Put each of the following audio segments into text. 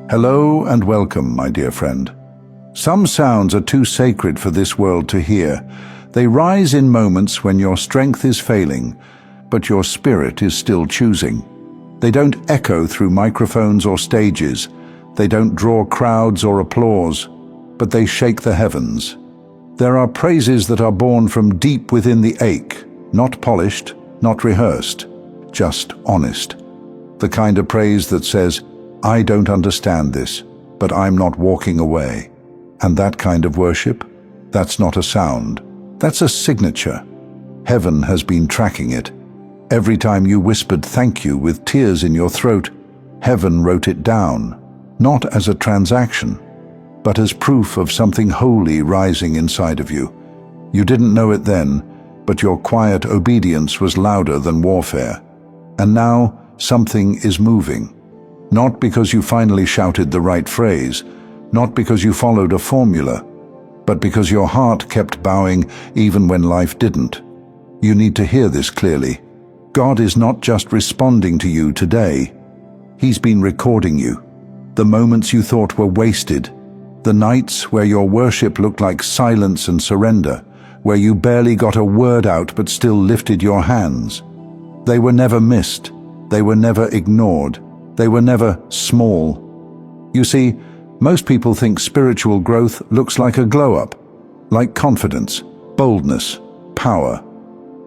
Hello and welcome, my dear friend. Some sounds are too sacred for this world to hear. They rise in moments when your strength is failing, but your spirit is still choosing. They don't echo through microphones or stages. They don't draw crowds or applause, but they shake the heavens. There are praises that are born from deep within the ache, not polished, not rehearsed, just honest. The kind of praise that says, I don't understand this, but I'm not walking away. And that kind of worship, that's not a sound, that's a signature. Heaven has been tracking it. Every time you whispered thank you with tears in your throat, heaven wrote it down, not as a transaction, but as proof of something holy rising inside of you. You didn't know it then, but your quiet obedience was louder than warfare. And now something is moving. Not because you finally shouted the right phrase, not because you followed a formula, but because your heart kept bowing even when life didn't. You need to hear this clearly. God is not just responding to you today. He's been recording you. The moments you thought were wasted, the nights where your worship looked like silence and surrender, where you barely got a word out but still lifted your hands. They were never missed. They were never ignored. They were never small. You see, most people think spiritual growth looks like a glow-up, like confidence, boldness, power.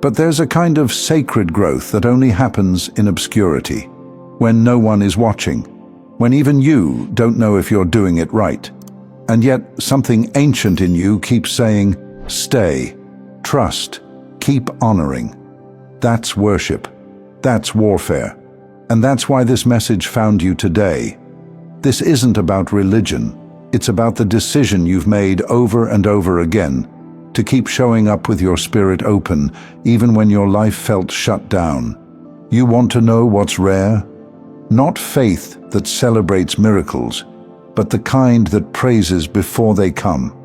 But there's a kind of sacred growth that only happens in obscurity, when no one is watching, when even you don't know if you're doing it right. And yet something ancient in you keeps saying, stay, trust, keep honoring. That's worship. That's warfare. And that's why this message found you today. This isn't about religion. It's about the decision you've made over and over again to keep showing up with your spirit open, even when your life felt shut down. You want to know what's rare? Not faith that celebrates miracles, but the kind that praises before they come.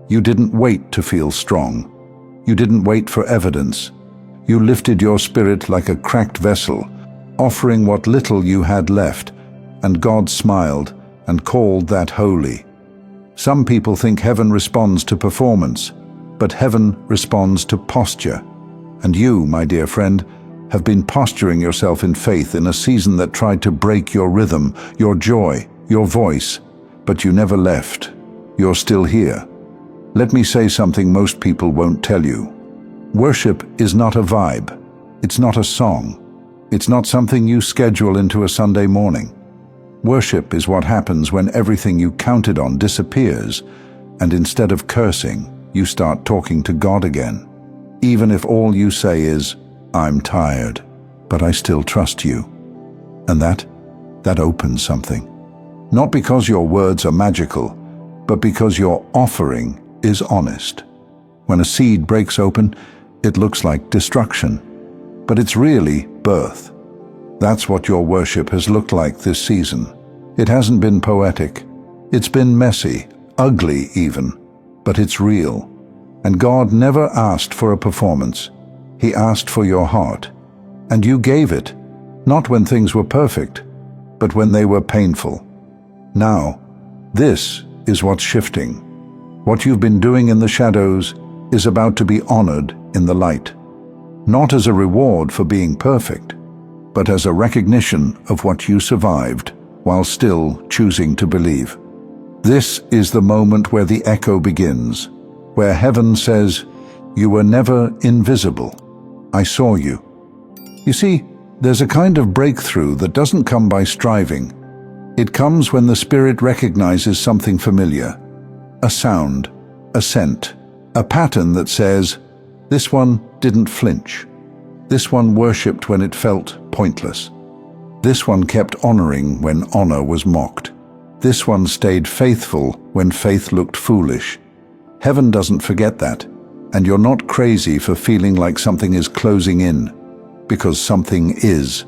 You didn't wait to feel strong. You didn't wait for evidence. You lifted your spirit like a cracked vessel, offering what little you had left, and God smiled and called that holy. Some people think heaven responds to performance, but heaven responds to posture. And you, my dear friend, have been posturing yourself in faith in a season that tried to break your rhythm, your joy, your voice, but you never left. You're still here. Let me say something most people won't tell you. Worship is not a vibe. It's not a song. It's not something you schedule into a Sunday morning. Worship is what happens when everything you counted on disappears, and instead of cursing, you start talking to God again. Even if all you say is, I'm tired, but I still trust you. And that opens something. Not because your words are magical, but because your offering is honest. When a seed breaks open, it looks like destruction, but it's really birth. That's what your worship has looked like this season. It hasn't been poetic. It's been messy, ugly even, but it's real. And God never asked for a performance. He asked for your heart. And you gave it, not when things were perfect, but when they were painful. Now, this is what's shifting. What you've been doing in the shadows is about to be honored in the light. Not as a reward for being perfect, but as a recognition of what you survived while still choosing to believe. This is the moment where the echo begins, where heaven says, you were never invisible. I saw you. You see, there's a kind of breakthrough that doesn't come by striving. It comes when the spirit recognizes something familiar, a sound, a scent, a pattern that says, this one didn't flinch. This one worshipped when it felt pointless. This one kept honoring when honor was mocked. This one stayed faithful when faith looked foolish. Heaven doesn't forget that, and you're not crazy for feeling like something is closing in, because something is,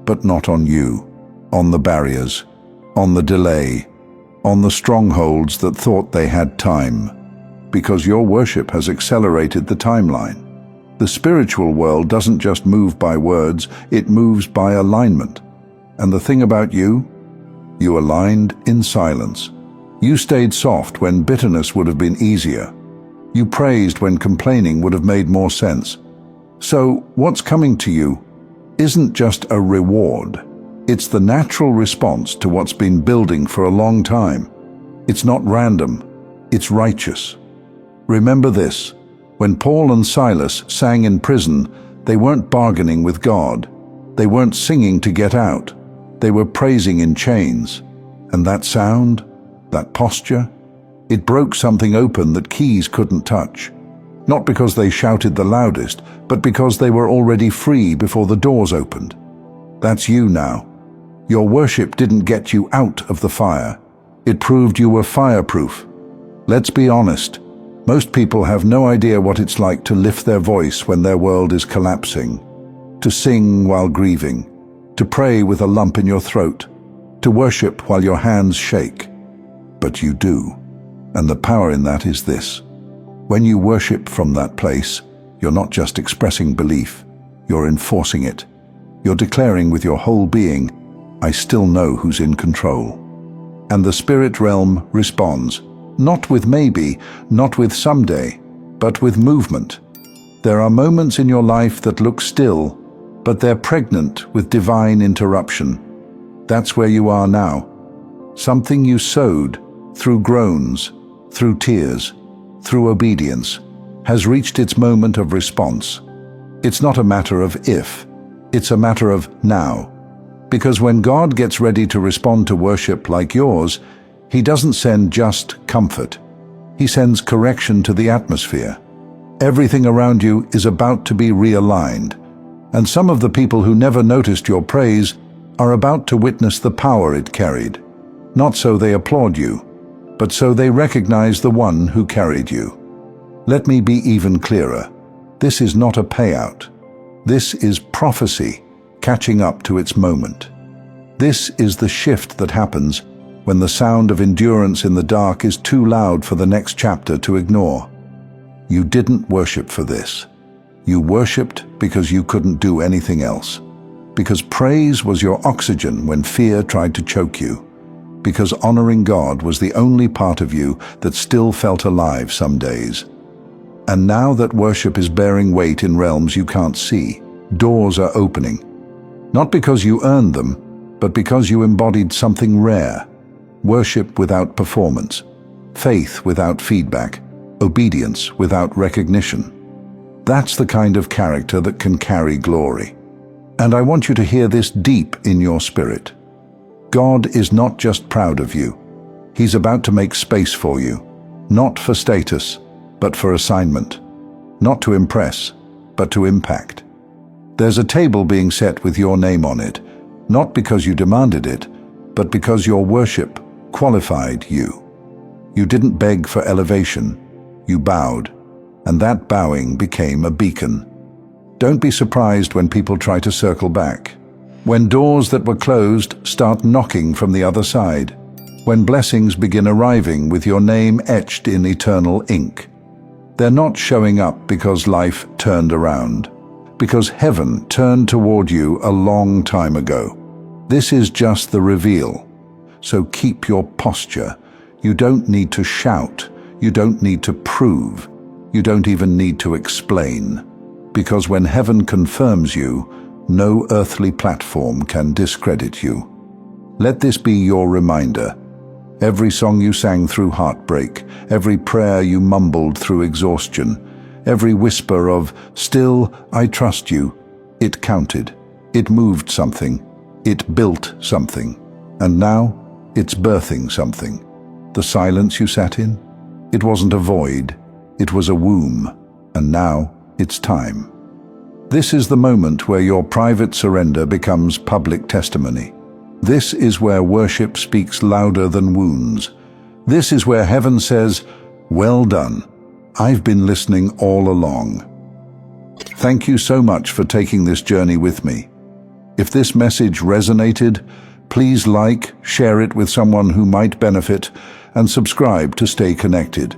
but not on you, on the barriers, on the delay, on the strongholds that thought they had time, because your worship has accelerated the timeline. The spiritual world doesn't just move by words, it moves by alignment. And the thing about you, You aligned in silence. You stayed soft when bitterness would have been easier. You praised when complaining would have made more sense. So what's coming to you isn't just a reward. It's the natural response to what's been building for a long time. It's not random, it's righteous. Remember this, when Paul and Silas sang in prison, they weren't bargaining with God. They weren't singing to get out. They were praising in chains. And that sound, that posture, it broke something open that keys couldn't touch. Not because they shouted the loudest, but because they were already free before the doors opened. That's you now. Your worship didn't get you out of the fire. It proved you were fireproof. Let's be honest. Most people have no idea what it's like to lift their voice when their world is collapsing, to sing while grieving, to pray with a lump in your throat, to worship while your hands shake. But you do. And the power in that is this. When you worship from that place, you're not just expressing belief, you're enforcing it. You're declaring with your whole being, I still know who's in control. And the spirit realm responds, not with maybe, not with someday, but with movement. There are moments in your life that look still, but they're pregnant with divine interruption. That's where you are now. Something you sowed through groans, through tears, through obedience, has reached its moment of response. It's not a matter of if, it's a matter of now. Because when God gets ready to respond to worship like yours, He doesn't send just comfort. He sends correction to the atmosphere. Everything around you is about to be realigned. And some of the people who never noticed your praise are about to witness the power it carried. Not so they applaud you, but so they recognize the one who carried you. Let me be even clearer. This is not a payout. This is prophecy catching up to its moment. This is the shift that happens when the sound of endurance in the dark is too loud for the next chapter to ignore. You didn't worship for this. You worshipped because you couldn't do anything else. Because praise was your oxygen when fear tried to choke you. Because honoring God was the only part of you that still felt alive some days. And now that worship is bearing weight in realms you can't see, doors are opening. Not because you earned them, but because you embodied something rare. Worship without performance, faith without feedback, obedience without recognition. That's the kind of character that can carry glory. And I want you to hear this deep in your spirit. God is not just proud of you. He's about to make space for you, not for status, but for assignment. Not to impress, but to impact. There's a table being set with your name on it, not because you demanded it, but because your worship qualified you. You didn't beg for elevation, you bowed, and that bowing became a beacon. Don't be surprised when people try to circle back. When doors that were closed start knocking from the other side. When blessings begin arriving with your name etched in eternal ink. They're not showing up because life turned around, because heaven turned toward you a long time ago. This is just the reveal. So keep your posture. You don't need to shout. You don't need to prove. You don't even need to explain. Because when heaven confirms you, no earthly platform can discredit you. Let this be your reminder. Every song you sang through heartbreak, every prayer you mumbled through exhaustion, every whisper of, "Still, I trust you," it counted. It moved something. It built something. And now, it's birthing something. The silence you sat in? It wasn't a void. It was a womb. And now, it's time. This is the moment where your private surrender becomes public testimony. This is where worship speaks louder than wounds. This is where heaven says, "Well done. I've been listening all along." Thank you so much for taking this journey with me. If this message resonated, please like, share it with someone who might benefit, and subscribe to stay connected.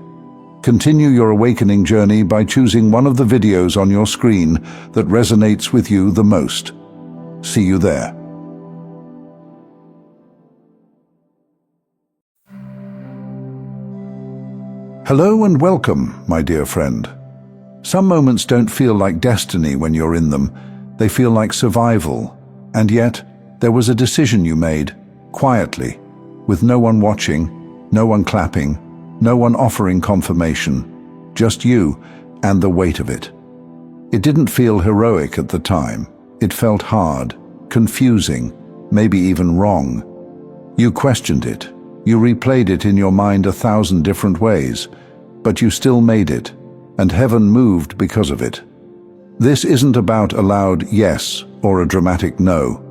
Continue your awakening journey by choosing one of the videos on your screen that resonates with you the most. See you there. Hello and welcome, my dear friend. Some moments don't feel like destiny when you're in them. They feel like survival. And yet, there was a decision you made, quietly, with no one watching, no one clapping, no one offering confirmation, just you and the weight of it. It didn't feel heroic at the time. It felt hard, confusing, maybe even wrong. You questioned it. You replayed it in your mind 1,000 different ways, but you still made it, and heaven moved because of it. This isn't about a loud yes or a dramatic no.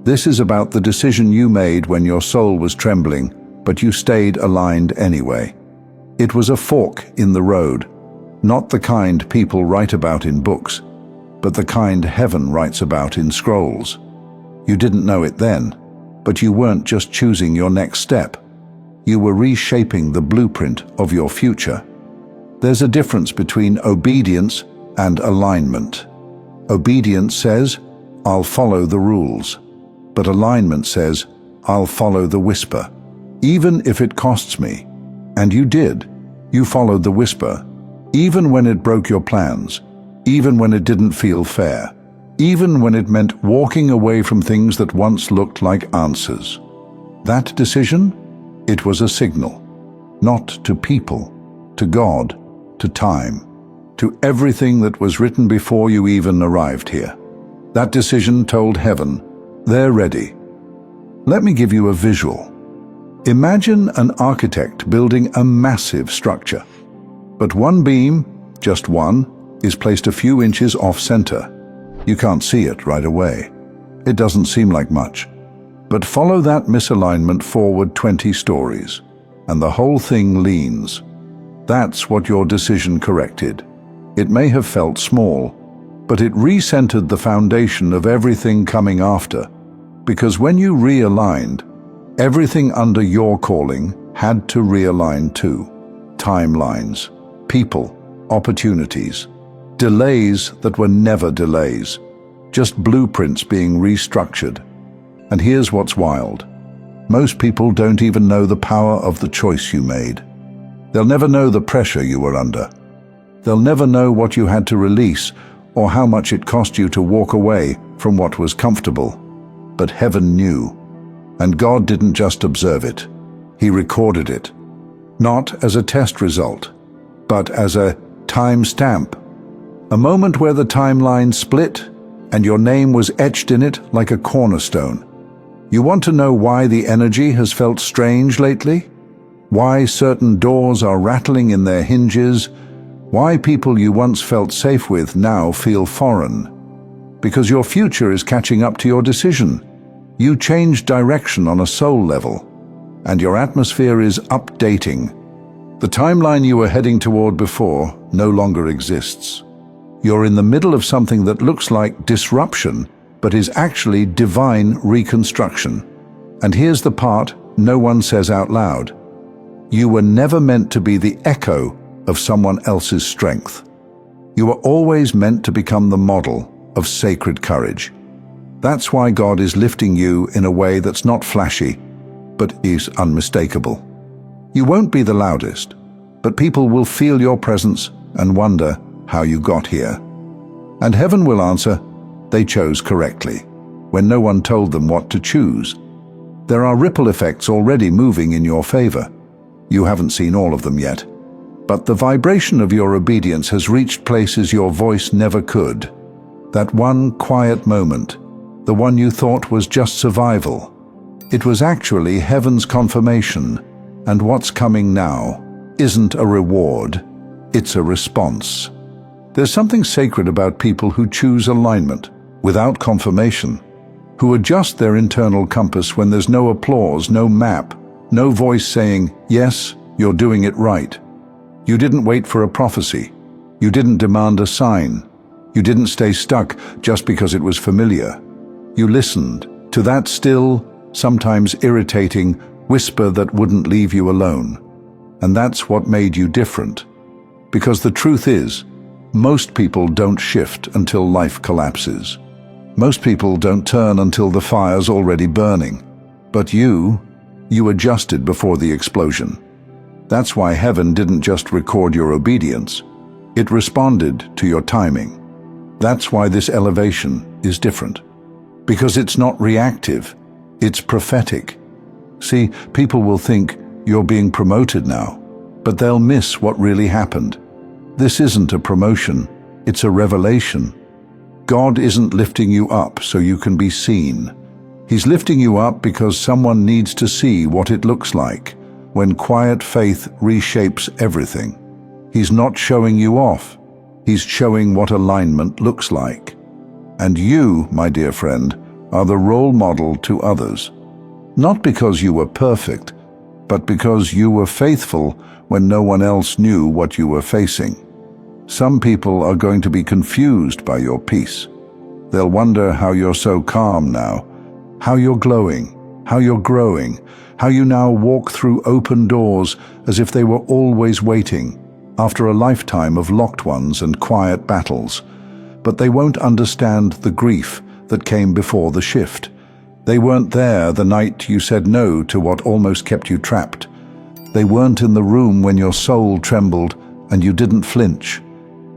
This is about the decision you made when your soul was trembling, but you stayed aligned anyway. It was a fork in the road, not the kind people write about in books, but the kind heaven writes about in scrolls. You didn't know it then, but you weren't just choosing your next step. You were reshaping the blueprint of your future. There's a difference between obedience and alignment. Obedience says, I'll follow the rules. But alignment says, I'll follow the whisper, even if it costs me. And you did. You followed the whisper, even when it broke your plans, even when it didn't feel fair, even when it meant walking away from things that once looked like answers. That decision? It was a signal, not to people, to God, to time, to everything that was written before you even arrived here. That decision told heaven, they're ready. Let me give you a visual. Imagine an architect building a massive structure, but one beam, just one, is placed a few inches off-center. You can't see it right away. It doesn't seem like much. But follow that misalignment forward 20 stories, and the whole thing leans. That's what your decision corrected. It may have felt small, but it recentered the foundation of everything coming after. Because when you realigned, everything under your calling had to realign too. Timelines, people, opportunities, delays that were never delays, just blueprints being restructured. And here's what's wild. Most people don't even know the power of the choice you made. They'll never know the pressure you were under. They'll never know what you had to release or how much it cost you to walk away from what was comfortable. But heaven knew. And God didn't just observe it. He recorded it. Not as a test result, but as a time stamp. A moment where the timeline split and your name was etched in it like a cornerstone. You want to know why the energy has felt strange lately? Why certain doors are rattling in their hinges? Why people you once felt safe with now feel foreign? Because your future is catching up to your decision. You changed direction on a soul level, and your atmosphere is updating. The timeline you were heading toward before no longer exists. You're in the middle of something that looks like disruption, but is actually divine reconstruction. And here's the part no one says out loud. You were never meant to be the echo of someone else's strength. You were always meant to become the model of sacred courage. That's why God is lifting you in a way that's not flashy, but is unmistakable. You won't be the loudest, but people will feel your presence and wonder how you got here. And heaven will answer, they chose correctly, when no one told them what to choose. There are ripple effects already moving in your favor. You haven't seen all of them yet, but the vibration of your obedience has reached places your voice never could. That one quiet moment, the one you thought was just survival, it was actually heaven's confirmation, and what's coming now isn't a reward, it's a response. There's something sacred about people who choose alignment without confirmation, who adjust their internal compass when there's no applause, no map, no voice saying, yes, you're doing it right. You didn't wait for a prophecy. You didn't demand a sign. You didn't stay stuck just because it was familiar. You listened to that still, sometimes irritating, whisper that wouldn't leave you alone. And that's what made you different. Because the truth is, most people don't shift until life collapses. Most people don't turn until the fire's already burning. But you adjusted before the explosion. That's why heaven didn't just record your obedience. It responded to your timing. That's why this elevation is different. Because it's not reactive, it's prophetic. See, people will think you're being promoted now, but they'll miss what really happened. This isn't a promotion, it's a revelation. God isn't lifting you up so you can be seen. He's lifting you up because someone needs to see what it looks like when quiet faith reshapes everything. He's not showing you off. He's showing what alignment looks like. And you, my dear friend, are the role model to others. Not because you were perfect, but because you were faithful when no one else knew what you were facing. Some people are going to be confused by your peace. They'll wonder how you're so calm now, how you're glowing, how you're growing, how you now walk through open doors as if they were always waiting, after a lifetime of locked ones and quiet battles. But they won't understand the grief that came before the shift. They weren't there the night you said no to what almost kept you trapped. They weren't in the room when your soul trembled and you didn't flinch.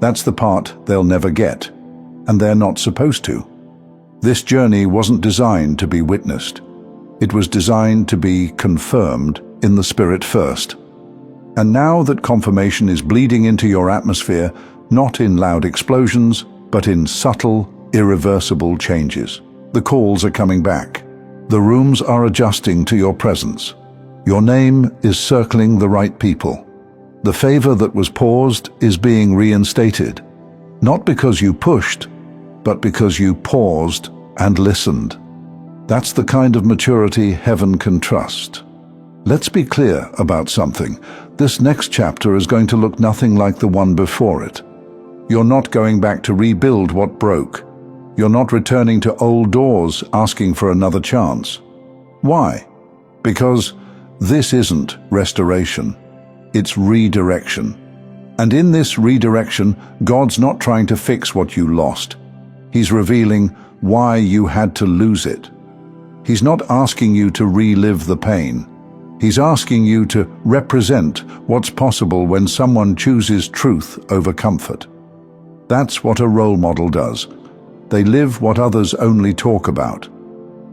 That's the part they'll never get, and they're not supposed to. This journey wasn't designed to be witnessed. It was designed to be confirmed in the spirit first. And now that confirmation is bleeding into your atmosphere, not in loud explosions, but in subtle, irreversible changes. The calls are coming back. The rooms are adjusting to your presence. Your name is circling the right people. The favor that was paused is being reinstated, not because you pushed, but because you paused and listened. That's the kind of maturity heaven can trust. Let's be clear about something. This next chapter is going to look nothing like the one before it. You're not going back to rebuild what broke. You're not returning to old doors asking for another chance. Why? Because this isn't restoration. It's redirection. And in this redirection, God's not trying to fix what you lost. He's revealing why you had to lose it. He's not asking you to relive the pain. He's asking you to represent what's possible when someone chooses truth over comfort. That's what a role model does. They live what others only talk about.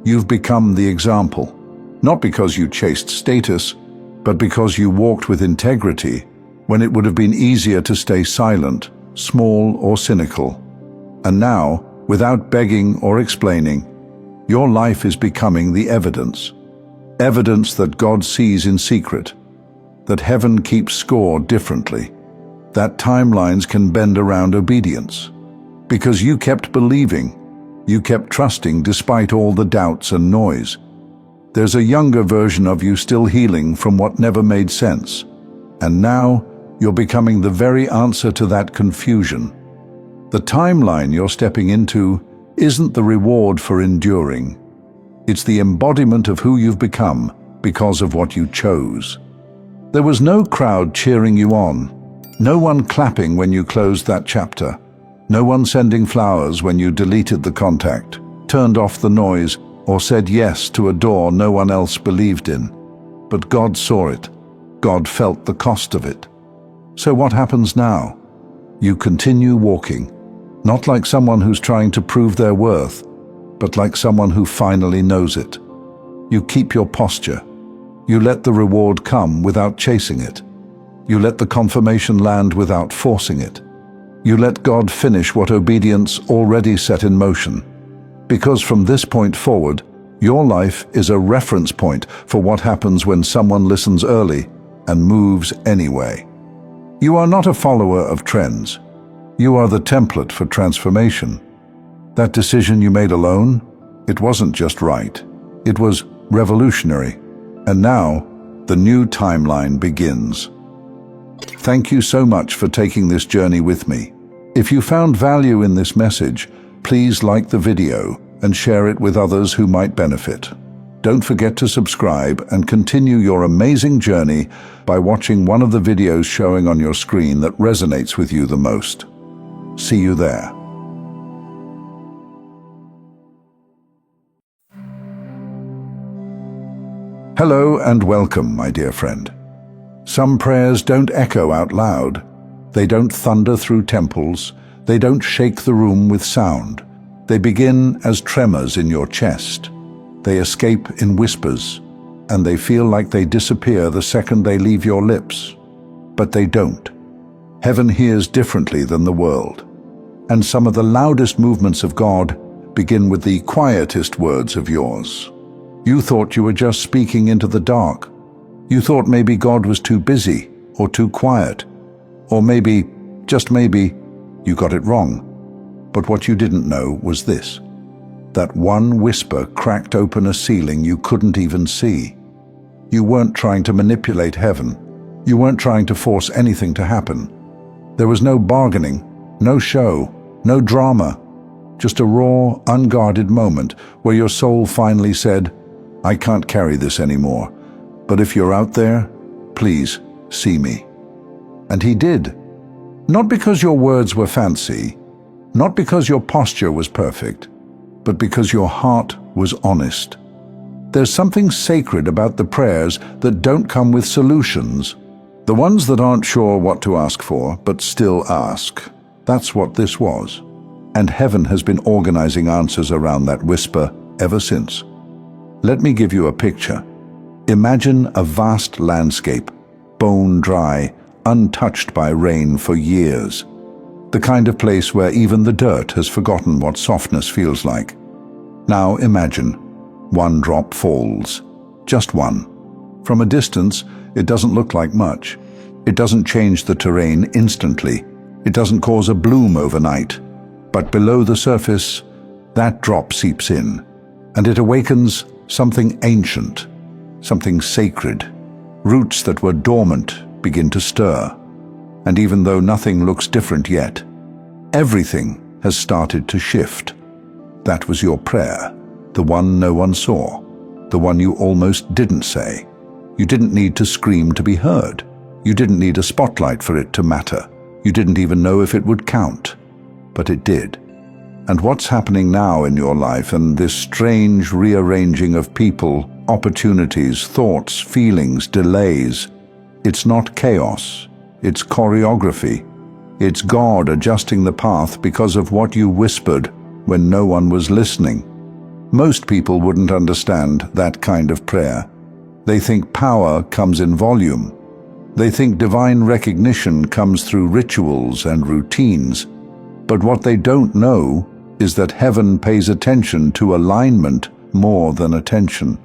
You've become the example, not because you chased status, but because you walked with integrity when it would have been easier to stay silent, small or cynical. And now, without begging or explaining, your life is becoming the evidence. Evidence that God sees in secret, that heaven keeps score differently, that timelines can bend around obedience. Because you kept believing, you kept trusting despite all the doubts and noise. There's a younger version of you still healing from what never made sense. And now, you're becoming the very answer to that confusion. The timeline you're stepping into isn't the reward for enduring. It's the embodiment of who you've become because of what you chose. There was no crowd cheering you on, no one clapping when you closed that chapter, no one sending flowers when you deleted the contact, turned off the noise, or said yes to a door no one else believed in. But God saw it. God felt the cost of it. So what happens now? You continue walking, not like someone who's trying to prove their worth, but like someone who finally knows it. You keep your posture. You let the reward come without chasing it. You let the confirmation land without forcing it. You let God finish what obedience already set in motion. Because from this point forward, your life is a reference point for what happens when someone listens early and moves anyway. You are not a follower of trends. You are the template for transformation. That decision you made alone, it wasn't just right. It was revolutionary. And now, the new timeline begins. Thank you so much for taking this journey with me. If you found value in this message, please like the video and share it with others who might benefit. Don't forget to subscribe and continue your amazing journey by watching one of the videos showing on your screen that resonates with you the most. See you there. Hello and welcome, my dear friend. Some prayers don't echo out loud. They don't thunder through temples. They don't shake the room with sound. They begin as tremors in your chest. They escape in whispers, and they feel like they disappear the second they leave your lips. But they don't. Heaven hears differently than the world. And some of the loudest movements of God begin with the quietest words of yours. You thought you were just speaking into the dark. You thought maybe God was too busy or too quiet. Or maybe, just maybe, you got it wrong. But what you didn't know was this: that one whisper cracked open a ceiling you couldn't even see. You weren't trying to manipulate heaven. You weren't trying to force anything to happen. There was no bargaining, no show, no drama, just a raw, unguarded moment where your soul finally said, "I can't carry this anymore, but if you're out there, please see me." And he did. Not because your words were fancy, not because your posture was perfect, but because your heart was honest. There's something sacred about the prayers that don't come with solutions, the ones that aren't sure what to ask for, but still ask. That's what this was. And heaven has been organizing answers around that whisper ever since. Let me give you a picture. Imagine a vast landscape, bone dry, untouched by rain for years. The kind of place where even the dirt has forgotten what softness feels like. Now imagine, one drop falls, just one. From a distance, it doesn't look like much. It doesn't change the terrain instantly. It doesn't cause a bloom overnight. But below the surface, that drop seeps in, and it awakens something ancient, something sacred. Roots that were dormant begin to stir. And even though nothing looks different yet, everything has started to shift. That was your prayer, the one no one saw, the one you almost didn't say. You didn't need to scream to be heard. You didn't need a spotlight for it to matter. You didn't even know if it would count. But it did. And what's happening now in your life, and this strange rearranging of people, opportunities, thoughts, feelings, delays, it's not chaos, it's choreography. It's God adjusting the path because of what you whispered when no one was listening. Most people wouldn't understand that kind of prayer. They think power comes in volume. They think divine recognition comes through rituals and routines. But what they don't know is that heaven pays attention to alignment more than attention.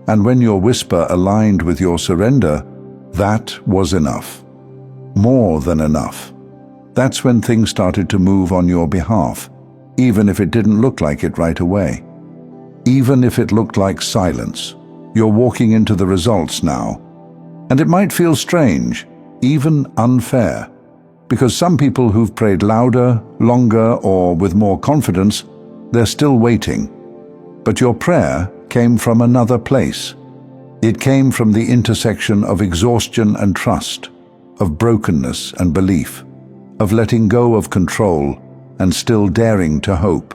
And when your whisper aligned with your surrender, that was enough. More than enough. That's when things started to move on your behalf, even if it didn't look like it right away. Even if it looked like silence, you're walking into the results now. And it might feel strange, even unfair, because some people who've prayed louder, longer, or with more confidence, they're still waiting. But your prayer came from another place. It came from the intersection of exhaustion and trust, of brokenness and belief, of letting go of control and still daring to hope.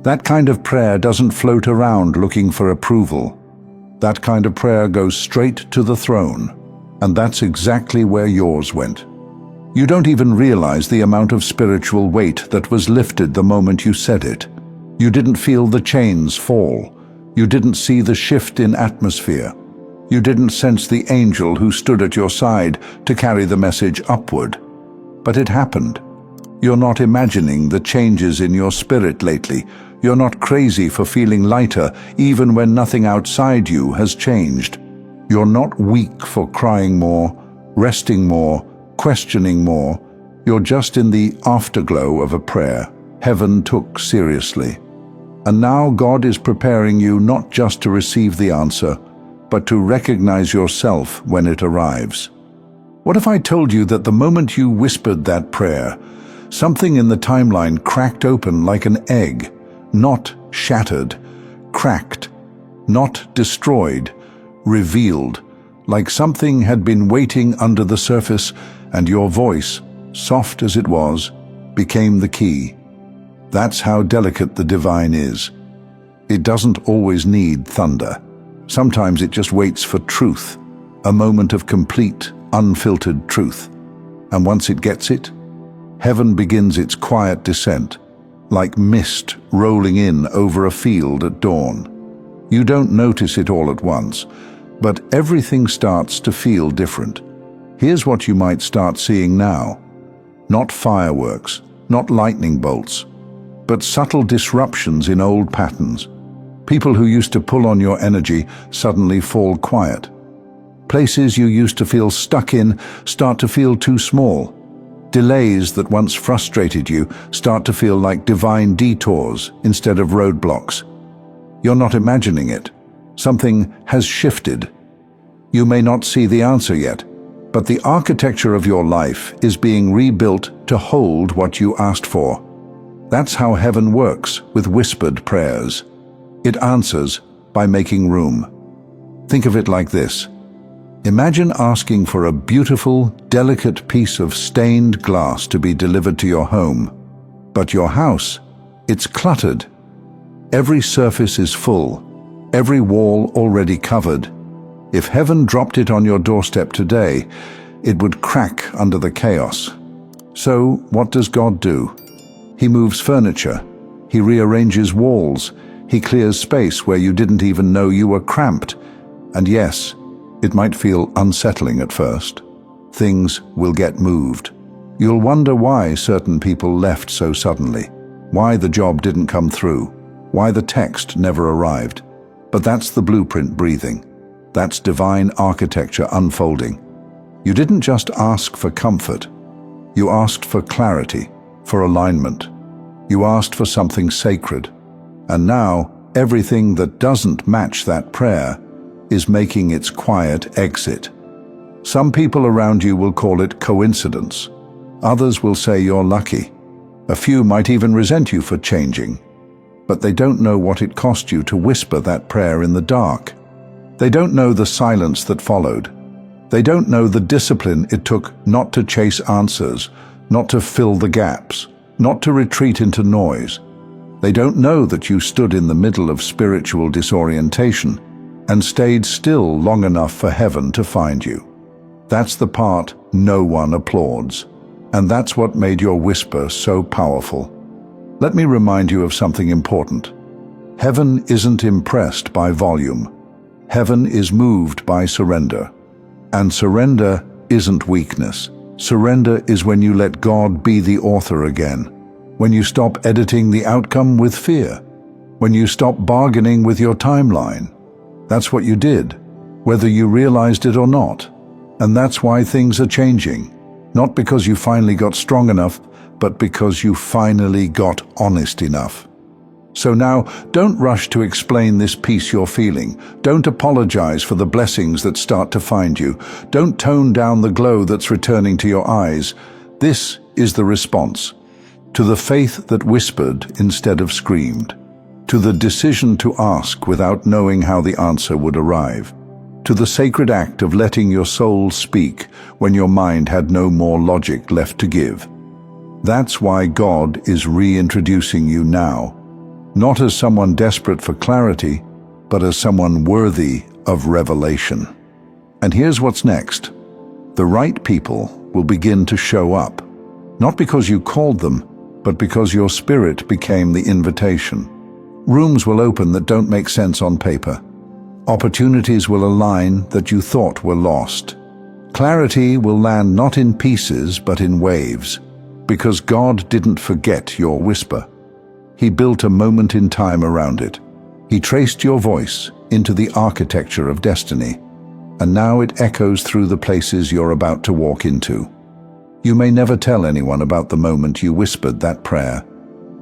That kind of prayer doesn't float around looking for approval. That kind of prayer goes straight to the throne, and that's exactly where yours went. You don't even realize the amount of spiritual weight that was lifted the moment you said it. You didn't feel the chains fall. You didn't see the shift in atmosphere. You didn't sense the angel who stood at your side to carry the message upward. But it happened. You're not imagining the changes in your spirit lately. You're not crazy for feeling lighter, even when nothing outside you has changed. You're not weak for crying more, resting more, questioning more. You're just in the afterglow of a prayer heaven took seriously. And now God is preparing you not just to receive the answer, but to recognize yourself when it arrives. What if I told you that the moment you whispered that prayer, something in the timeline cracked open like an egg, not shattered, cracked, not destroyed, revealed, like something had been waiting under the surface, and your voice, soft as it was, became the key. That's how delicate the divine is. It doesn't always need thunder. Sometimes it just waits for truth, a moment of complete, unfiltered truth. And once it gets it, heaven begins its quiet descent, like mist rolling in over a field at dawn. You don't notice it all at once, but everything starts to feel different. Here's what you might start seeing now. Not fireworks, not lightning bolts, but subtle disruptions in old patterns. People who used to pull on your energy suddenly fall quiet. Places you used to feel stuck in start to feel too small. Delays that once frustrated you start to feel like divine detours instead of roadblocks. You're not imagining it. Something has shifted. You may not see the answer yet, but the architecture of your life is being rebuilt to hold what you asked for. That's how heaven works with whispered prayers. It answers by making room. Think of it like this. Imagine asking for a beautiful, delicate piece of stained glass to be delivered to your home. But your house, it's cluttered. Every surface is full, every wall already covered. If heaven dropped it on your doorstep today, it would crack under the chaos. So, what does God do? He moves furniture, he rearranges walls, he clears space where you didn't even know you were cramped. And yes, it might feel unsettling at first. Things will get moved. You'll wonder why certain people left so suddenly, why the job didn't come through, why the text never arrived. But that's the blueprint breathing. That's divine architecture unfolding. You didn't just ask for comfort. You asked for clarity, for alignment. You asked for something sacred. And now, everything that doesn't match that prayer is making its quiet exit. Some people around you will call it coincidence. Others will say you're lucky. A few might even resent you for changing. But they don't know what it cost you to whisper that prayer in the dark. They don't know the silence that followed. They don't know the discipline it took not to chase answers, not to fill the gaps, not to retreat into noise. They don't know that you stood in the middle of spiritual disorientation and stayed still long enough for heaven to find you. That's the part no one applauds. And that's what made your whisper so powerful. Let me remind you of something important. Heaven isn't impressed by volume. Heaven is moved by surrender. And surrender isn't weakness. Surrender is when you let God be the author again. When you stop editing the outcome with fear. When you stop bargaining with your timeline. That's what you did, whether you realized it or not. And that's why things are changing. Not because you finally got strong enough, but because you finally got honest enough. So now, don't rush to explain this peace you're feeling. Don't apologize for the blessings that start to find you. Don't tone down the glow that's returning to your eyes. This is the response. To the faith that whispered instead of screamed. To the decision to ask without knowing how the answer would arrive. To the sacred act of letting your soul speak when your mind had no more logic left to give. That's why God is reintroducing you now, not as someone desperate for clarity, but as someone worthy of revelation. And here's what's next. The right people will begin to show up, not because you called them, but because your spirit became the invitation. Rooms will open that don't make sense on paper. Opportunities will align that you thought were lost. Clarity will land not in pieces but in waves, because God didn't forget your whisper. He built a moment in time around it. He traced your voice into the architecture of destiny, and now it echoes through the places you're about to walk into. You may never tell anyone about the moment you whispered that prayer.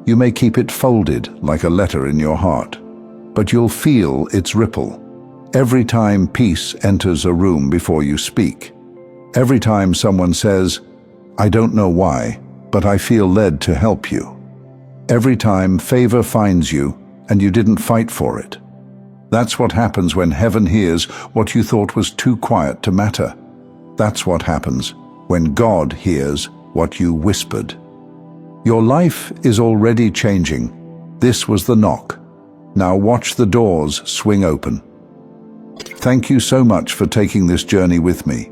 You may keep it folded like a letter in your heart, but you'll feel its ripple. Every time peace enters a room before you speak. Every time someone says, "I don't know why, but I feel led to help you." Every time favor finds you and you didn't fight for it. That's what happens when heaven hears what you thought was too quiet to matter. That's what happens when God hears what you whispered. Your life is already changing. This was the knock. Now watch the doors swing open. Thank you so much for taking this journey with me.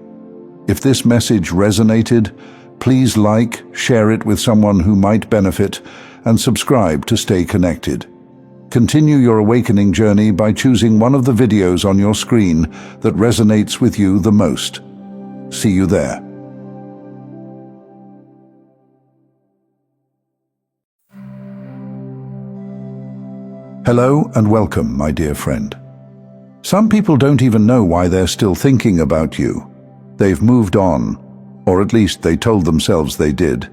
If this message resonated, please like, share it with someone who might benefit, and subscribe to stay connected. Continue your awakening journey by choosing one of the videos on your screen that resonates with you the most. See you there. Hello and welcome, my dear friend. Some people don't even know why they're still thinking about you. They've moved on, or at least they told themselves they did.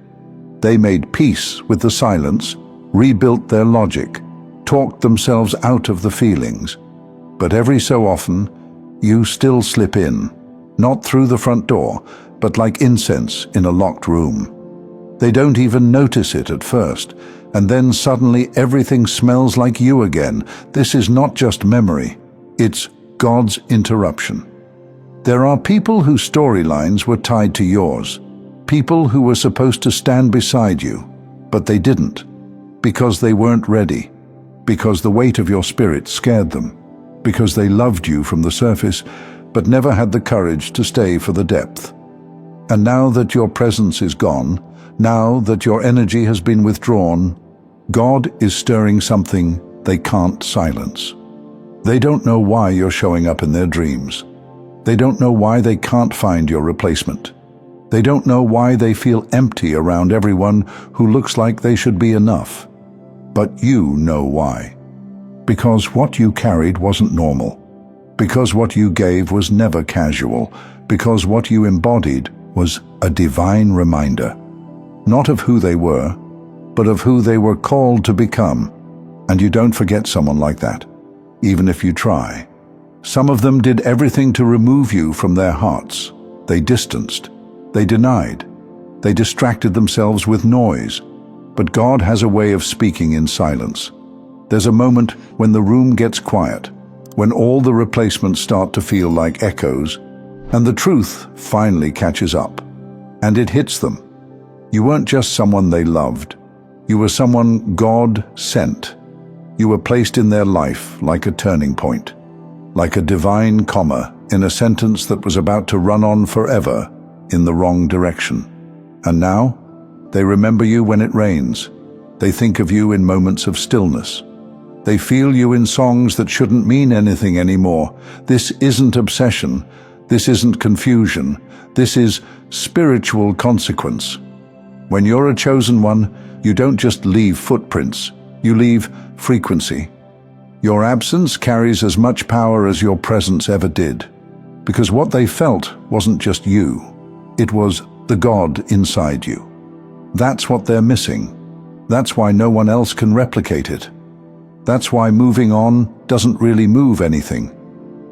They made peace with the silence, rebuilt their logic, talked themselves out of the feelings. But every so often, you still slip in, not through the front door, but like incense in a locked room. They don't even notice it at first, and then suddenly everything smells like you again. This is not just memory, it's God's interruption. There are people whose storylines were tied to yours, people who were supposed to stand beside you, but they didn't, because they weren't ready, because the weight of your spirit scared them, because they loved you from the surface, but never had the courage to stay for the depth. And now that your presence is gone, now that your energy has been withdrawn, God is stirring something they can't silence. They don't know why you're showing up in their dreams. They don't know why they can't find your replacement. They don't know why they feel empty around everyone who looks like they should be enough. But you know why. Because what you carried wasn't normal. Because what you gave was never casual. Because what you embodied was a divine reminder. Not of who they were, but of who they were called to become. And you don't forget someone like that, even if you try. Some of them did everything to remove you from their hearts. They distanced. They denied. They distracted themselves with noise. But God has a way of speaking in silence. There's a moment when the room gets quiet, when all the replacements start to feel like echoes, and the truth finally catches up. And it hits them. You weren't just someone they loved. You were someone God sent. You were placed in their life like a turning point, like a divine comma in a sentence that was about to run on forever in the wrong direction. And now, they remember you when it rains. They think of you in moments of stillness. They feel you in songs that shouldn't mean anything anymore. This isn't obsession. This isn't confusion. This is spiritual consequence. When you're a chosen one, you don't just leave footprints. You leave frequency. Your absence carries as much power as your presence ever did. Because what they felt wasn't just you. It was the God inside you. That's what they're missing. That's why no one else can replicate it. That's why moving on doesn't really move anything.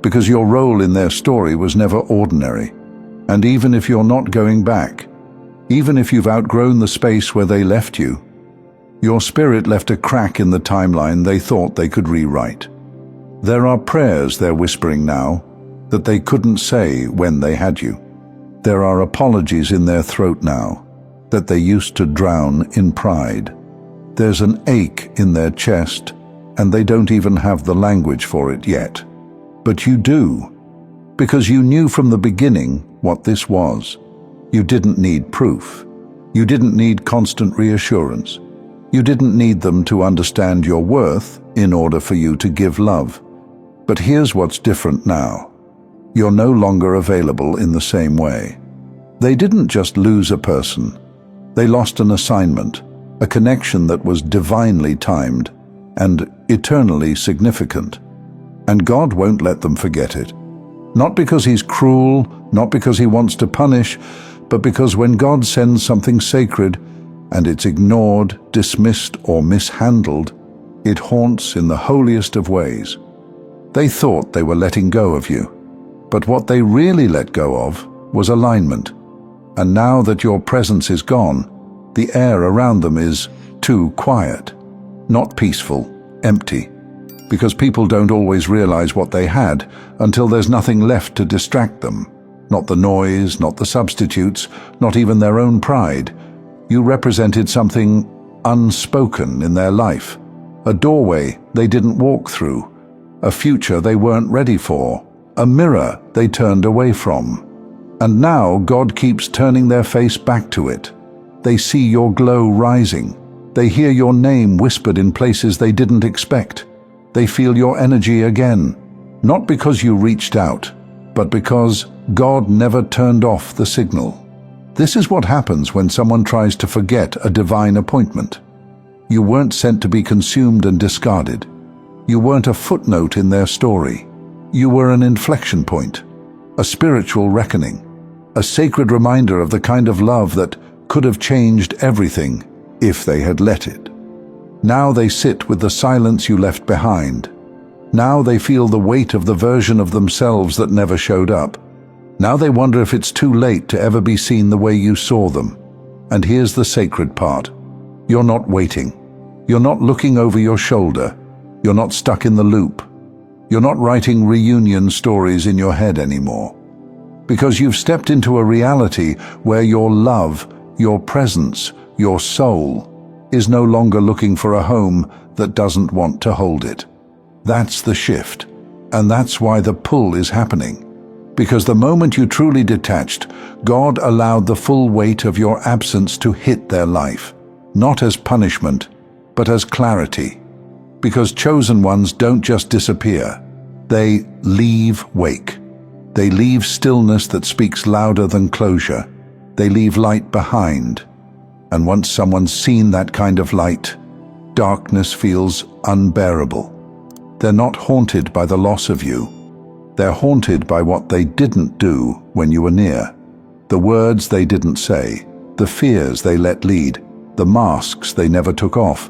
Because your role in their story was never ordinary. And even if you're not going back, even if you've outgrown the space where they left you, your spirit left a crack in the timeline they thought they could rewrite. There are prayers they're whispering now that they couldn't say when they had you. There are apologies in their throat now that they used to drown in pride. There's an ache in their chest, and they don't even have the language for it yet. But you do, because you knew from the beginning what this was. You didn't need proof. You didn't need constant reassurance. You didn't need them to understand your worth in order for you to give love. But here's what's different now. You're no longer available in the same way. They didn't just lose a person. They lost an assignment, a connection that was divinely timed and eternally significant. And God won't let them forget it. Not because He's cruel, not because He wants to punish, but because when God sends something sacred and it's ignored, dismissed, or mishandled, it haunts in the holiest of ways. They thought they were letting go of you, but what they really let go of was alignment. And now that your presence is gone, the air around them is too quiet, not peaceful, empty, because people don't always realize what they had until there's nothing left to distract them. Not the noise, not the substitutes, not even their own pride. You represented something unspoken in their life, a doorway they didn't walk through, a future they weren't ready for, a mirror they turned away from. And now God keeps turning their face back to it. They see your glow rising. They hear your name whispered in places they didn't expect. They feel your energy again, not because you reached out, but because God never turned off the signal. This is what happens when someone tries to forget a divine appointment. You weren't sent to be consumed and discarded. You weren't a footnote in their story. You were an inflection point, a spiritual reckoning, a sacred reminder of the kind of love that could have changed everything if they had let it. Now they sit with the silence you left behind. Now they feel the weight of the version of themselves that never showed up. Now they wonder if it's too late to ever be seen the way you saw them. And here's the sacred part. You're not waiting. You're not looking over your shoulder. You're not stuck in the loop. You're not writing reunion stories in your head anymore. Because you've stepped into a reality where your love, your presence, your soul is no longer looking for a home that doesn't want to hold it. That's the shift. And that's why the pull is happening. Because the moment you truly detached, God allowed the full weight of your absence to hit their life, not as punishment, but as clarity. Because chosen ones don't just disappear. They leave wake. They leave stillness that speaks louder than closure. They leave light behind. And once someone's seen that kind of light, darkness feels unbearable. They're not haunted by the loss of you. They're haunted by what they didn't do when you were near. The words they didn't say, the fears they let lead, the masks they never took off.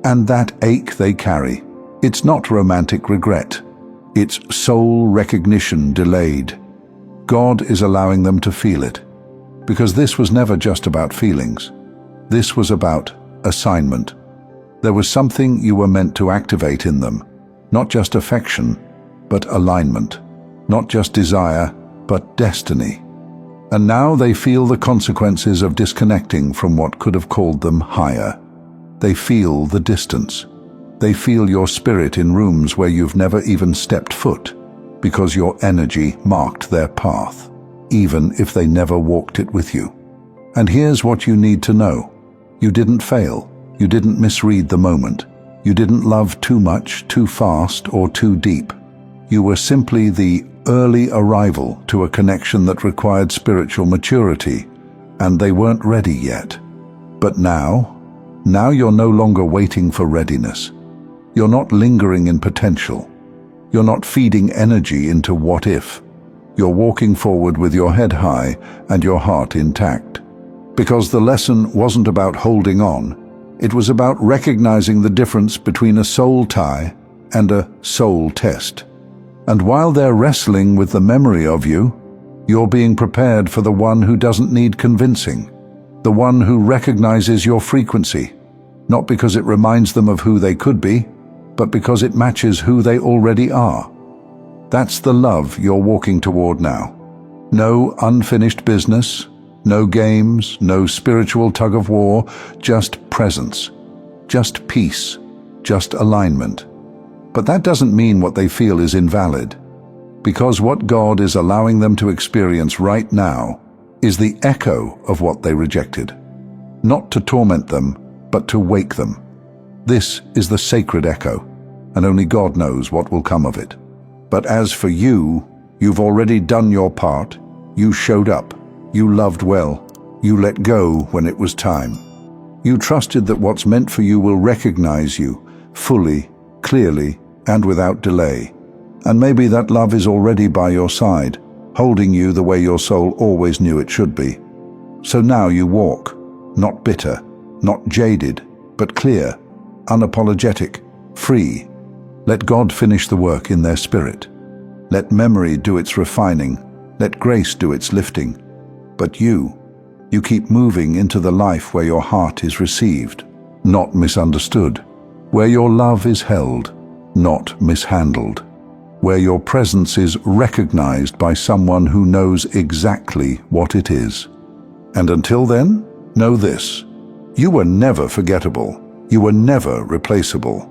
And that ache they carry, it's not romantic regret. It's soul recognition delayed. God is allowing them to feel it. Because this was never just about feelings. This was about assignment. There was something you were meant to activate in them. Not just affection, but alignment. Not just desire, but destiny. And now they feel the consequences of disconnecting from what could have called them higher. They feel the distance. They feel your spirit in rooms where you've never even stepped foot, because your energy marked their path, even if they never walked it with you. And here's what you need to know. You didn't fail. You didn't misread the moment. You didn't love too much, too fast, or too deep. You were simply the early arrival to a connection that required spiritual maturity, and they weren't ready yet. But now you're no longer waiting for readiness. You're not lingering in potential. You're not feeding energy into what if. You're walking forward with your head high and your heart intact. Because the lesson wasn't about holding on, it was about recognizing the difference between a soul tie and a soul test. And while they're wrestling with the memory of you, you're being prepared for the one who doesn't need convincing, the one who recognizes your frequency, not because it reminds them of who they could be, but because it matches who they already are. That's the love you're walking toward now. No unfinished business, no games, no spiritual tug of war, just presence, just peace, just alignment. But that doesn't mean what they feel is invalid, because what God is allowing them to experience right now is the echo of what they rejected. Not to torment them, but to wake them. This is the sacred echo, and only God knows what will come of it. But as for you, you've already done your part. You showed up. You loved well. You let go when it was time. You trusted that what's meant for you will recognize you fully, clearly, and without delay. And maybe that love is already by your side, holding you the way your soul always knew it should be. So now you walk, not bitter, not jaded, but clear, unapologetic, free. Let God finish the work in their spirit. Let memory do its refining. Let grace do its lifting. But you keep moving into the life where your heart is received, not misunderstood, where your love is held, not mishandled, where your presence is recognized by someone who knows exactly what it is. And until then, know this: you were never forgettable. You were never replaceable.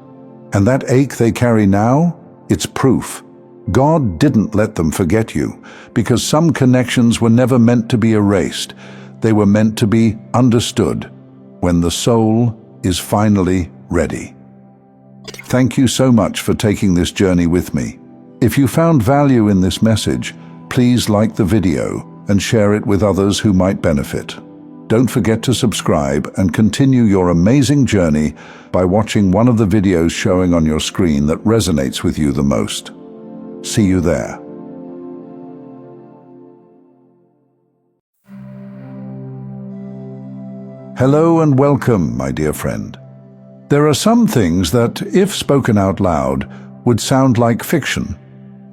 And that ache they carry now, it's proof. God didn't let them forget you, because some connections were never meant to be erased. They were meant to be understood when the soul is finally ready. Thank you so much for taking this journey with me. If you found value in this message, please like the video and share it with others who might benefit. Don't forget to subscribe and continue your amazing journey by watching one of the videos showing on your screen that resonates with you the most. See you there. Hello and welcome, my dear friend. There are some things that, if spoken out loud, would sound like fiction.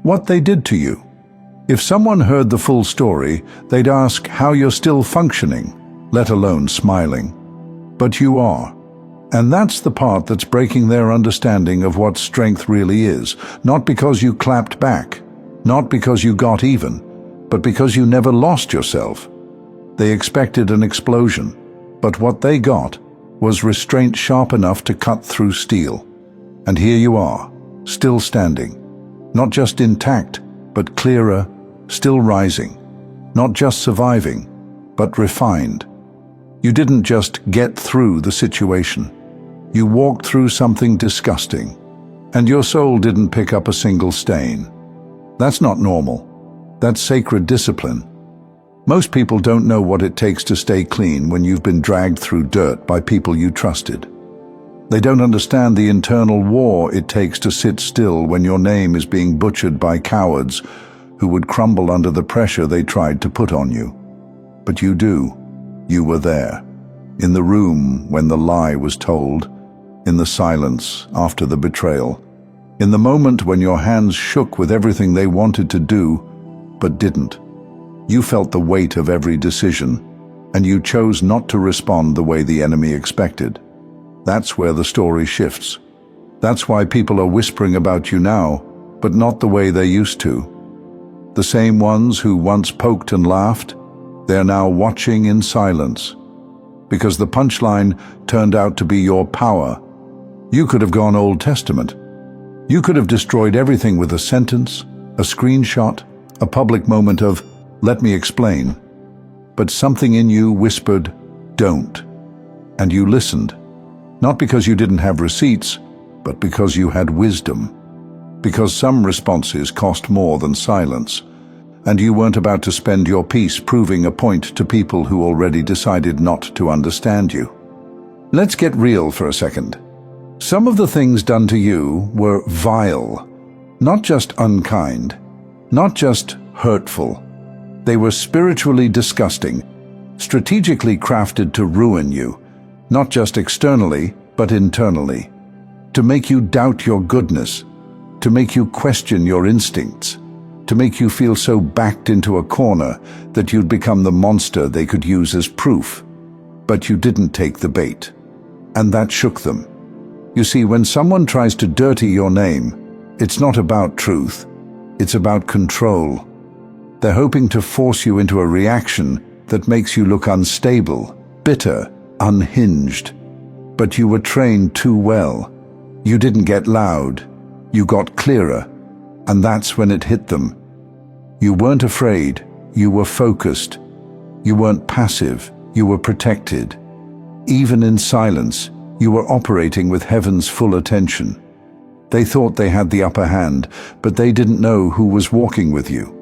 What they did to you. If someone heard the full story, they'd ask how you're still functioning, let alone smiling. But you are. And that's the part that's breaking their understanding of what strength really is. Not because you clapped back, not because you got even, but because you never lost yourself. They expected an explosion, but what they got was restraint sharp enough to cut through steel. And here you are, still standing. Not just intact, but clearer, still rising. Not just surviving, but refined. You didn't just get through the situation. You walked through something disgusting, and your soul didn't pick up a single stain. That's not normal. That's sacred discipline. Most people don't know what it takes to stay clean when you've been dragged through dirt by people you trusted. They don't understand the internal war it takes to sit still when your name is being butchered by cowards who would crumble under the pressure they tried to put on you. But you do. You were there, in the room when the lie was told, in the silence after the betrayal, in the moment when your hands shook with everything they wanted to do, but didn't. You felt the weight of every decision, and you chose not to respond the way the enemy expected. That's where the story shifts. That's why people are whispering about you now, but not the way they used to. The same ones who once poked and laughed, they're now watching in silence. Because the punchline turned out to be your power. You could have gone Old Testament. You could have destroyed everything with a sentence, a screenshot, a public moment of, "Let me explain." But something in you whispered, "Don't." And you listened. Not because you didn't have receipts, but because you had wisdom. Because some responses cost more than silence. And you weren't about to spend your peace proving a point to people who already decided not to understand you. Let's get real for a second. Some of the things done to you were vile, not just unkind, not just hurtful. They were spiritually disgusting, strategically crafted to ruin you, not just externally, but internally, to make you doubt your goodness, to make you question your instincts, to make you feel so backed into a corner that you'd become the monster they could use as proof. But you didn't take the bait. And that shook them. You see, when someone tries to dirty your name, it's not about truth. It's about control. They're hoping to force you into a reaction that makes you look unstable, bitter, unhinged. But you were trained too well. You didn't get loud. You got clearer. And that's when it hit them. You weren't afraid. You were focused. You weren't passive. You were protected. Even in silence, you were operating with heaven's full attention. They thought they had the upper hand, but they didn't know who was walking with you.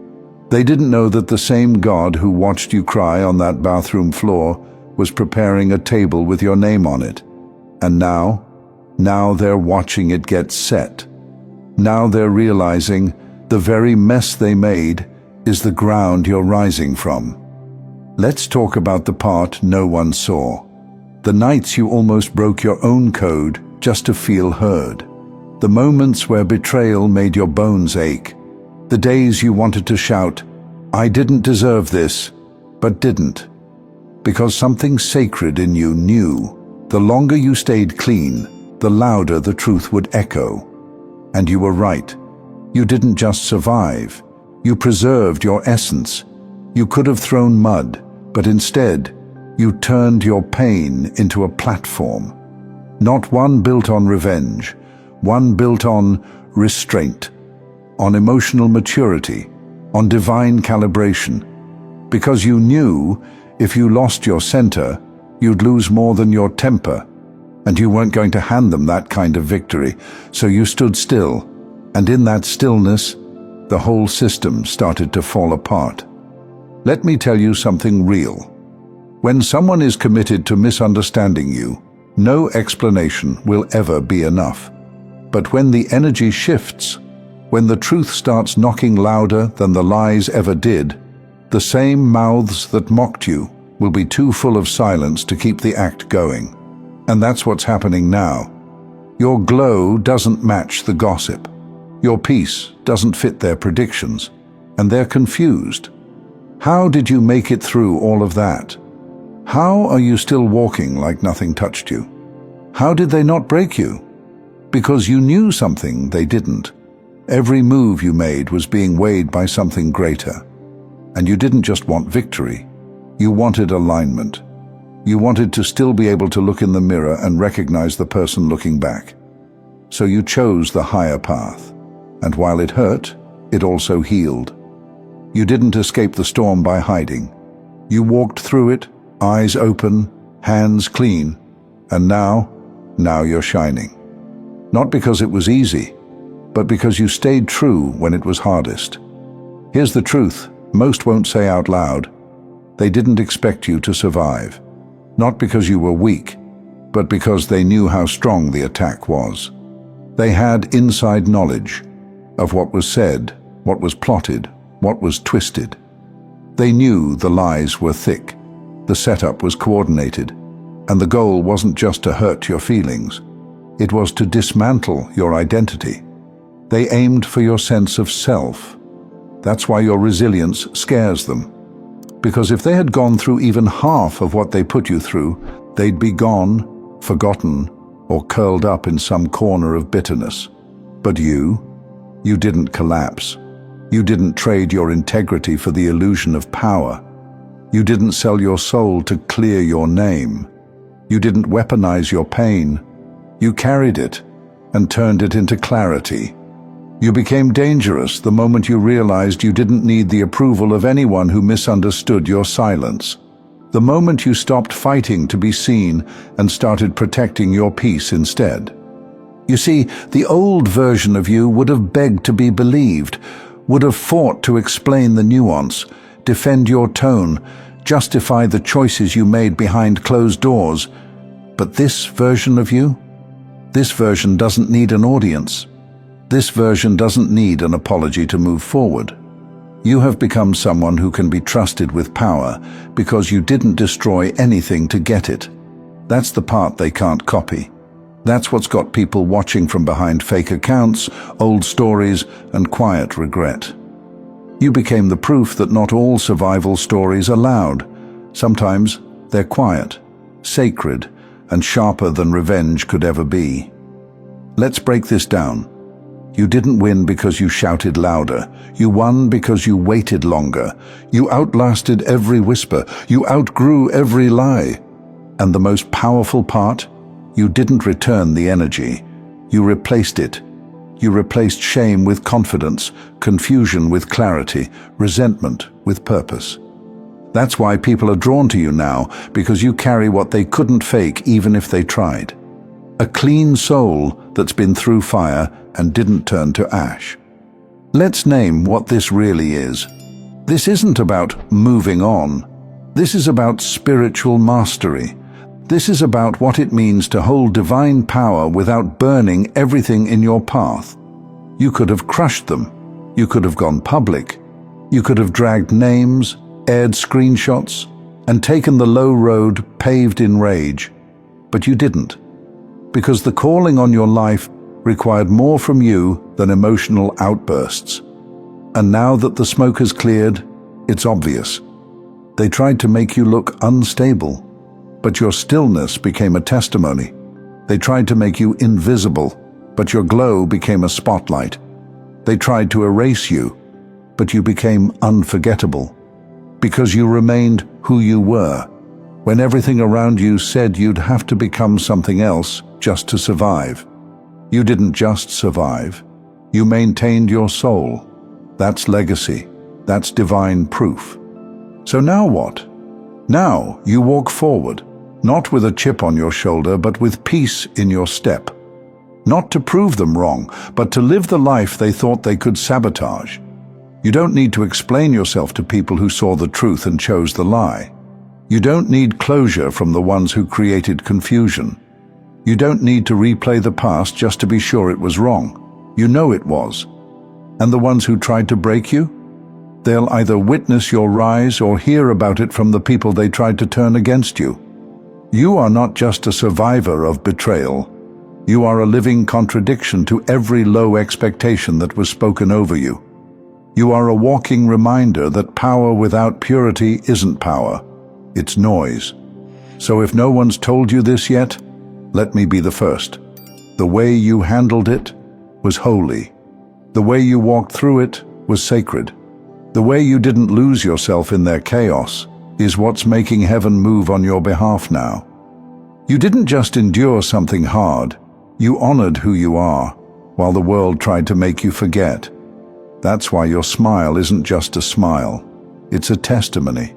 They didn't know that the same God who watched you cry on that bathroom floor was preparing a table with your name on it. And now they're watching it get set. Now they're realizing the very mess they made is the ground you're rising from. Let's talk about the part no one saw. The nights you almost broke your own code just to feel heard. The moments where betrayal made your bones ache. The days you wanted to shout, "I didn't deserve this," but didn't. Because something sacred in you knew, the longer you stayed clean, the louder the truth would echo. And you were right. You didn't just survive. You preserved your essence. You could have thrown mud, but instead, you turned your pain into a platform. Not one built on revenge, one built on restraint. on emotional maturity, on divine calibration. Because you knew if you lost your center, you'd lose more than your temper, and you weren't going to hand them that kind of victory, so you stood still, and in that stillness, the whole system started to fall apart. Let me tell you something real. When someone is committed to misunderstanding you, no explanation will ever be enough. But when the energy shifts, when the truth starts knocking louder than the lies ever did, the same mouths that mocked you will be too full of silence to keep the act going. And that's what's happening now. Your glow doesn't match the gossip. Your peace doesn't fit their predictions, and they're confused. How did you make it through all of that? How are you still walking like nothing touched you? How did they not break you? Because you knew something they didn't. Every move you made was being weighed by something greater. And you didn't just want victory. You wanted alignment. You wanted to still be able to look in the mirror and recognize the person looking back. So you chose the higher path. And while it hurt, it also healed. You didn't escape the storm by hiding. You walked through it, eyes open, hands clean, and now you're shining. Not because it was easy, but because you stayed true when it was hardest. Here's the truth most won't say out loud. They didn't expect you to survive. Not because you were weak, but because they knew how strong the attack was. They had inside knowledge of what was said, what was plotted, what was twisted. They knew the lies were thick, the setup was coordinated, and the goal wasn't just to hurt your feelings. It was to dismantle your identity. They aimed for your sense of self. That's why your resilience scares them. Because if they had gone through even half of what they put you through, they'd be gone, forgotten, or curled up in some corner of bitterness. But you didn't collapse. You didn't trade your integrity for the illusion of power. You didn't sell your soul to clear your name. You didn't weaponize your pain. You carried it and turned it into clarity. You became dangerous the moment you realized you didn't need the approval of anyone who misunderstood your silence. The moment you stopped fighting to be seen and started protecting your peace instead. You see, the old version of you would have begged to be believed, would have fought to explain the nuance, defend your tone, justify the choices you made behind closed doors. But this version of you? This version doesn't need an audience. This version doesn't need an apology to move forward. You have become someone who can be trusted with power because you didn't destroy anything to get it. That's the part they can't copy. That's what's got people watching from behind fake accounts, old stories, and quiet regret. You became the proof that not all survival stories are loud. Sometimes they're quiet, sacred, and sharper than revenge could ever be. Let's break this down. You didn't win because you shouted louder. You won because you waited longer. You outlasted every whisper. You outgrew every lie. And the most powerful part? You didn't return the energy. You replaced it. You replaced shame with confidence, confusion with clarity, resentment with purpose. That's why people are drawn to you now, because you carry what they couldn't fake even if they tried. A clean soul that's been through fire and didn't turn to ash. Let's name what this really is. This isn't about moving on. This is about spiritual mastery. This is about what it means to hold divine power without burning everything in your path. You could have crushed them. You could have gone public. You could have dragged names, aired screenshots, and taken the low road paved in rage. But you didn't. Because the calling on your life required more from you than emotional outbursts. And now that the smoke has cleared, it's obvious. They tried to make you look unstable, but your stillness became a testimony. They tried to make you invisible, but your glow became a spotlight. They tried to erase you, but you became unforgettable, because you remained who you were, when everything around you said you'd have to become something else just to survive. You didn't just survive. You maintained your soul. That's legacy. That's divine proof. So now what? Now you walk forward, not with a chip on your shoulder, but with peace in your step. Not to prove them wrong, but to live the life they thought they could sabotage. You don't need to explain yourself to people who saw the truth and chose the lie. You don't need closure from the ones who created confusion. You don't need to replay the past just to be sure it was wrong. You know it was. And the ones who tried to break you? They'll either witness your rise or hear about it from the people they tried to turn against you. You are not just a survivor of betrayal. You are a living contradiction to every low expectation that was spoken over you. You are a walking reminder that power without purity isn't power. It's noise. So if no one's told you this yet, let me be the first. The way you handled it was holy. The way you walked through it was sacred. The way you didn't lose yourself in their chaos is what's making heaven move on your behalf now. You didn't just endure something hard, you honored who you are, while the world tried to make you forget. That's why your smile isn't just a smile. It's a testimony.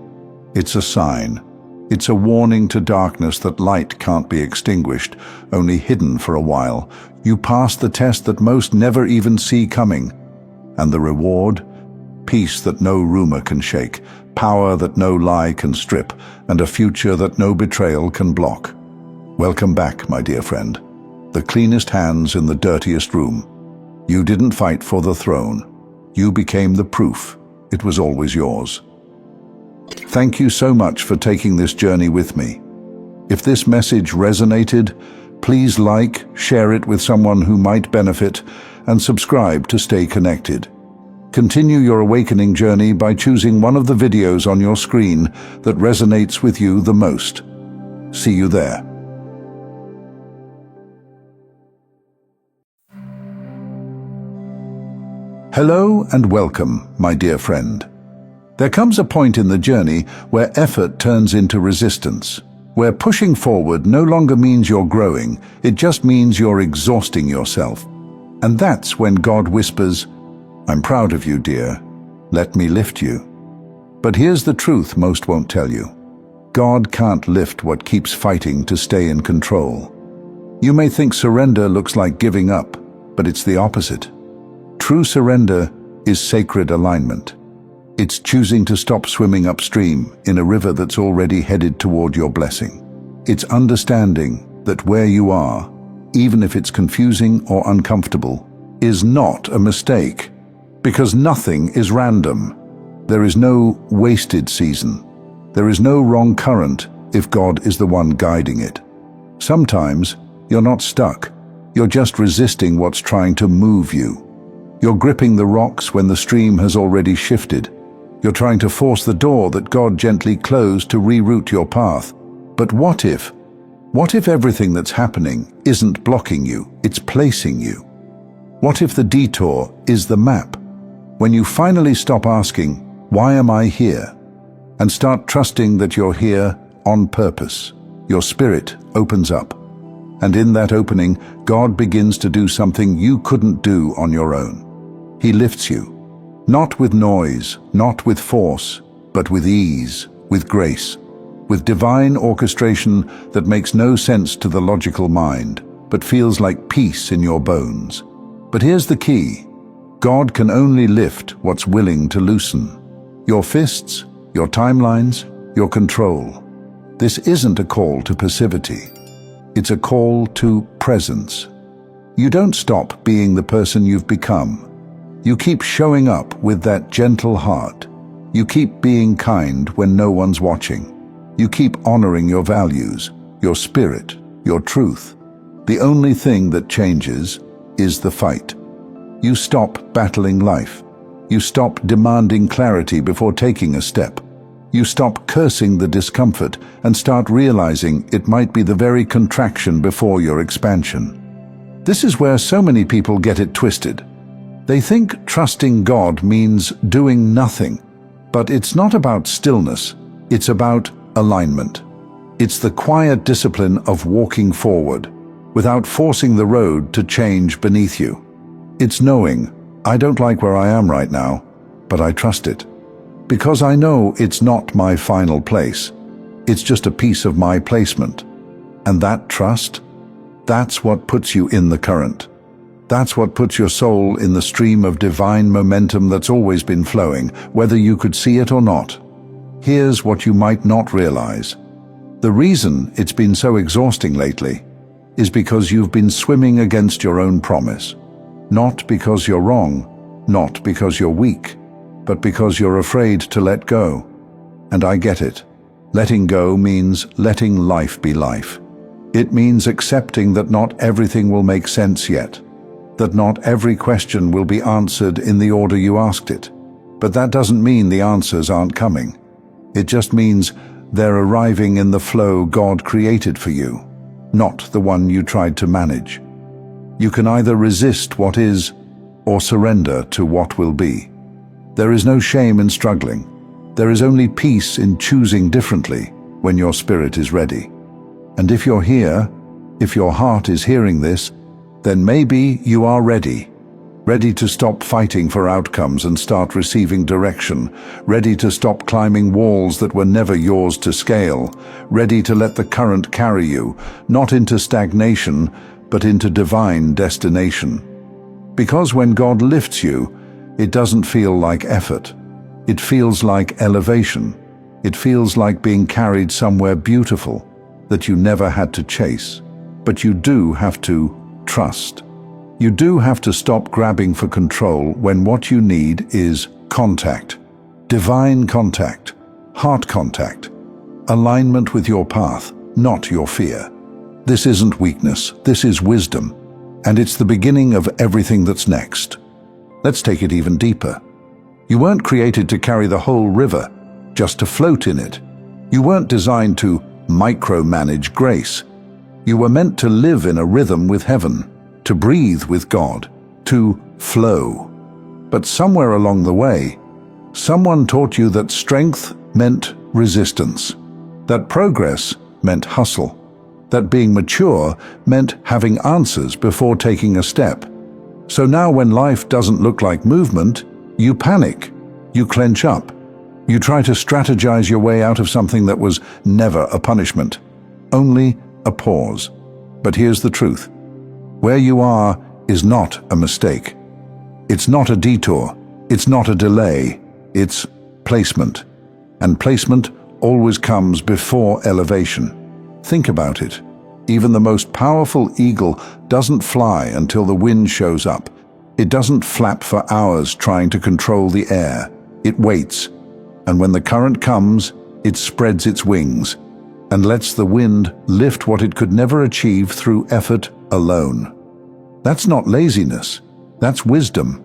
It's a sign. It's a warning to darkness that light can't be extinguished, only hidden for a while. You passed the test that most never even see coming. And the reward? Peace that no rumor can shake, power that no lie can strip, and a future that no betrayal can block. Welcome back, my dear friend. The cleanest hands in the dirtiest room. You didn't fight for the throne. You became the proof. It was always yours. Thank you so much for taking this journey with me. If this message resonated, please like, share it with someone who might benefit, and subscribe to stay connected. Continue your awakening journey by choosing one of the videos on your screen that resonates with you the most. See you there. Hello and welcome, my dear friend. There comes a point in the journey where effort turns into resistance, where pushing forward no longer means you're growing, it just means you're exhausting yourself. And that's when God whispers, "I'm proud of you, dear. Let me lift you." But here's the truth most won't tell you. God can't lift what keeps fighting to stay in control. You may think surrender looks like giving up, but it's the opposite. True surrender is sacred alignment. It's choosing to stop swimming upstream in a river that's already headed toward your blessing. It's understanding that where you are, even if it's confusing or uncomfortable, is not a mistake. Because nothing is random. There is no wasted season. There is no wrong current if God is the one guiding it. Sometimes you're not stuck. You're just resisting what's trying to move you. You're gripping the rocks when the stream has already shifted. You're trying to force the door that God gently closed to reroute your path. But what if everything that's happening isn't blocking you, it's placing you? What if the detour is the map? When you finally stop asking, "Why am I here?" and start trusting that you're here on purpose, your spirit opens up. And in that opening, God begins to do something you couldn't do on your own. He lifts you. Not with noise, not with force, but with ease, with grace, with divine orchestration that makes no sense to the logical mind, but feels like peace in your bones. But here's the key. God can only lift what's willing to loosen. Your fists, your timelines, your control. This isn't a call to passivity. It's a call to presence. You don't stop being the person you've become. You keep showing up with that gentle heart. You keep being kind when no one's watching. You keep honoring your values, your spirit, your truth. The only thing that changes is the fight. You stop battling life. You stop demanding clarity before taking a step. You stop cursing the discomfort and start realizing it might be the very contraction before your expansion. This is where so many people get it twisted. They think trusting God means doing nothing, but it's not about stillness, it's about alignment. It's the quiet discipline of walking forward, without forcing the road to change beneath you. It's knowing, I don't like where I am right now, but I trust it. Because I know it's not my final place. It's just a piece of my placement. And that trust, that's what puts you in the current. That's what puts your soul in the stream of divine momentum that's always been flowing, whether you could see it or not. Here's what you might not realize. The reason it's been so exhausting lately is because you've been swimming against your own promise. Not because you're wrong, not because you're weak, but because you're afraid to let go. And I get it. Letting go means letting life be life. It means accepting that not everything will make sense yet, that not every question will be answered in the order you asked it. But that doesn't mean the answers aren't coming. It just means they're arriving in the flow God created for you, not the one you tried to manage. You can either resist what is or surrender to what will be. There is no shame in struggling. There is only peace in choosing differently when your spirit is ready. And if you're here, if your heart is hearing this, then maybe you are ready. Ready to stop fighting for outcomes and start receiving direction. Ready to stop climbing walls that were never yours to scale. Ready to let the current carry you, not into stagnation, but into divine destination. Because when God lifts you, it doesn't feel like effort. It feels like elevation. It feels like being carried somewhere beautiful that you never had to chase. But you do have to trust. You do have to stop grabbing for control when what you need is contact. Divine contact. Heart contact. Alignment with your path, not your fear. This isn't weakness, this is wisdom. And it's the beginning of everything that's next. Let's take it even deeper. You weren't created to carry the whole river, just to float in it. You weren't designed to micromanage grace. You were meant to live in a rhythm with heaven, to breathe with God, to flow. But somewhere along the way, someone taught you that strength meant resistance, that progress meant hustle, that being mature meant having answers before taking a step. So now when life doesn't look like movement, you panic, you clench up, you try to strategize your way out of something that was never a punishment, only a pause. But here's the truth. Where you are is not a mistake. It's not a detour. It's not a delay. It's placement. And placement always comes before elevation. Think about it. Even the most powerful eagle doesn't fly until the wind shows up. It doesn't flap for hours trying to control the air. It waits. And when the current comes, it spreads its wings and lets the wind lift what it could never achieve through effort alone. That's not laziness. That's wisdom.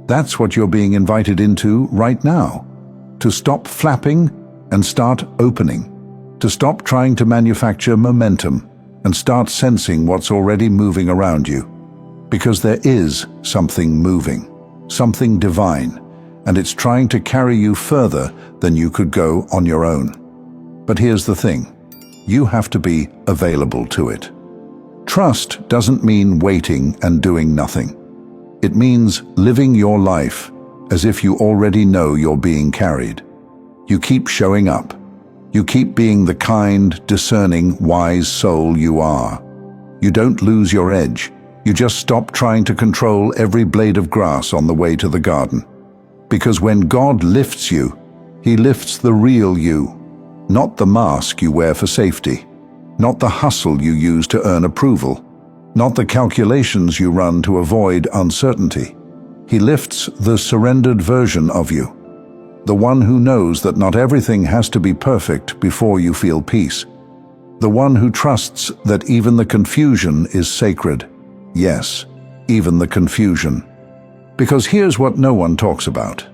That's what you're being invited into right now. To stop flapping and start opening. To stop trying to manufacture momentum and start sensing what's already moving around you. Because there is something moving, something divine, and it's trying to carry you further than you could go on your own. But here's the thing. You have to be available to it. Trust doesn't mean waiting and doing nothing. It means living your life as if you already know you're being carried. You keep showing up. You keep being the kind, discerning, wise soul you are. You don't lose your edge. You just stop trying to control every blade of grass on the way to the garden. Because when God lifts you, He lifts the real you, not the mask you wear for safety, not the hustle you use to earn approval, not the calculations you run to avoid uncertainty. He lifts the surrendered version of you, the one who knows that not everything has to be perfect before you feel peace, the one who trusts that even the confusion is sacred. Yes, even the confusion. Because here's what no one talks about.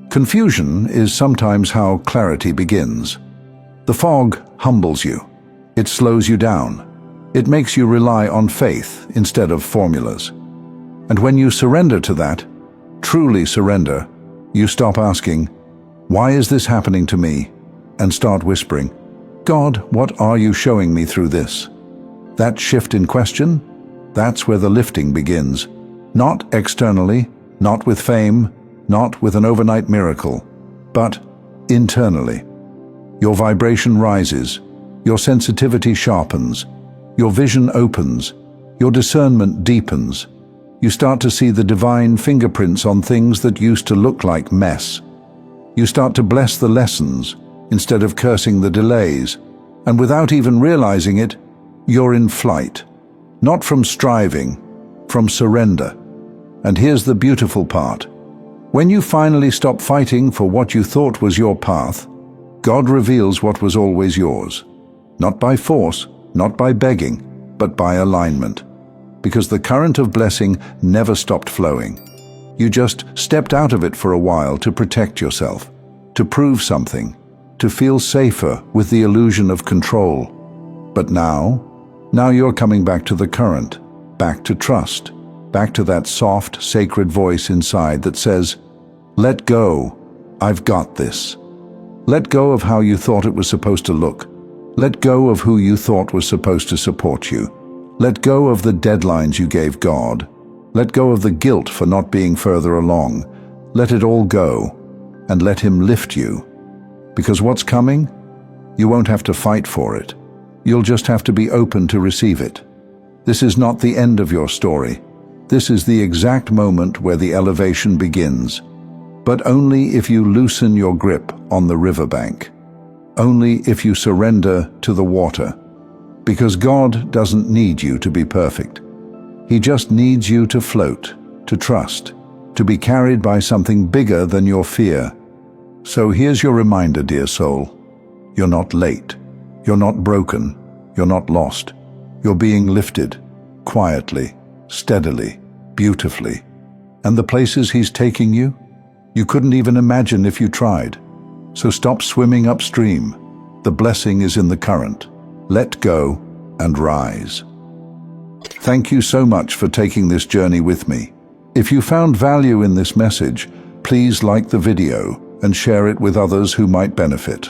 Confusion is sometimes how clarity begins. The fog humbles you. It slows you down. It makes you rely on faith instead of formulas. And when you surrender to that, truly surrender, you stop asking, "Why is this happening to me?" and start whispering, "God, what are you showing me through this?" That shift in question, that's where the lifting begins. Not externally, not with fame, not with an overnight miracle, but internally. Your vibration rises, your sensitivity sharpens, your vision opens, your discernment deepens. You start to see the divine fingerprints on things that used to look like mess. You start to bless the lessons instead of cursing the delays, and without even realizing it, you're in flight. Not from striving, from surrender. And here's the beautiful part. When you finally stop fighting for what you thought was your path, God reveals what was always yours. Not by force, not by begging, but by alignment. Because the current of blessing never stopped flowing. You just stepped out of it for a while to protect yourself, to prove something, to feel safer with the illusion of control. But now you're coming back to the current, back to trust, back to that soft, sacred voice inside that says, "Let go, I've got this." Let go of how you thought it was supposed to look. Let go of who you thought was supposed to support you. Let go of the deadlines you gave God. Let go of the guilt for not being further along. Let it all go, and let Him lift you. Because what's coming? You won't have to fight for it. You'll just have to be open to receive it. This is not the end of your story. This is the exact moment where the elevation begins. But only if you loosen your grip on the riverbank. Only if you surrender to the water. Because God doesn't need you to be perfect. He just needs you to float, to trust, to be carried by something bigger than your fear. So here's your reminder, dear soul. You're not late. You're not broken. You're not lost. You're being lifted, quietly, steadily, beautifully. And the places He's taking you, you couldn't even imagine if you tried. So stop swimming upstream. The blessing is in the current. Let go and rise. Thank you so much for taking this journey with me. If you found value in this message, please like the video and share it with others who might benefit.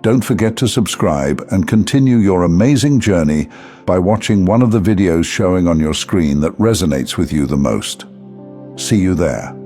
Don't forget to subscribe and continue your amazing journey by watching one of the videos showing on your screen that resonates with you the most. See you there.